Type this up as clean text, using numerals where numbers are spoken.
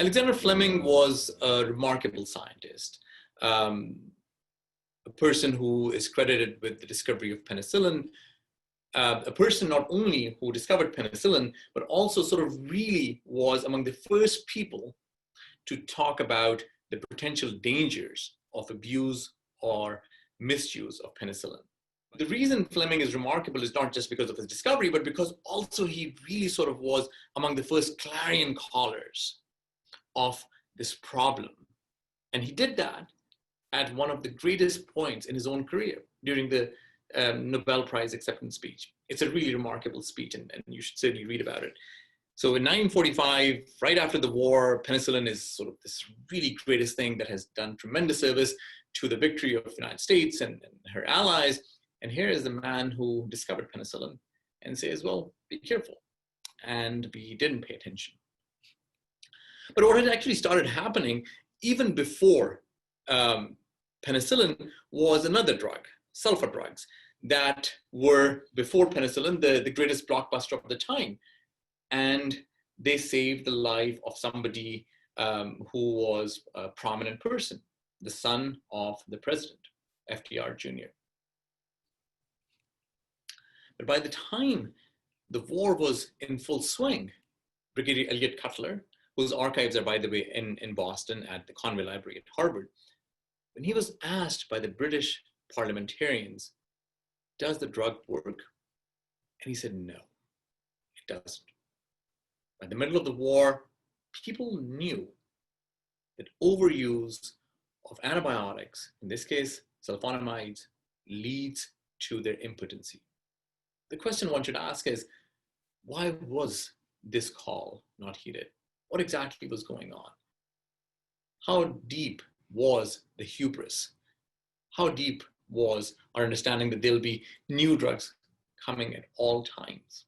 Alexander Fleming was a remarkable scientist, a person who is credited with the discovery of penicillin, a person not only who discovered penicillin, but also sort of really was among the first people to talk about the potential dangers of abuse or misuse of penicillin. The reason Fleming is remarkable is not just because of his discovery, but because also he really sort of was among the first clarion callers of this problem. And he did that at one of the greatest points in his own career during the Nobel Prize acceptance speech. It's a really remarkable speech, and you should certainly read about it. So in 1945, right after the war, penicillin is sort of this really greatest thing that has done tremendous service to the victory of the United States and her allies. And here is the man who discovered penicillin and says, well, be careful. And we didn't pay attention. But what had actually started happening even before penicillin was another drug, sulfur drugs, that were, before penicillin, the greatest blockbuster of the time. And they saved the life of somebody who was a prominent person, the son of the president, FDR Jr. But by the time the war was in full swing, Brigadier Elliot Cutler, whose archives are, by the way, in Boston at the Conway Library at Harvard, when he was asked by the British parliamentarians, does the drug work? And he said, no, it doesn't. By the middle of the war, people knew that overuse of antibiotics, in this case, sulfonamides, leads to their impotency. The question one should ask is, why was this call not heeded? What exactly was going on? How deep was the hubris? How deep was our understanding that there'll be new drugs coming at all times?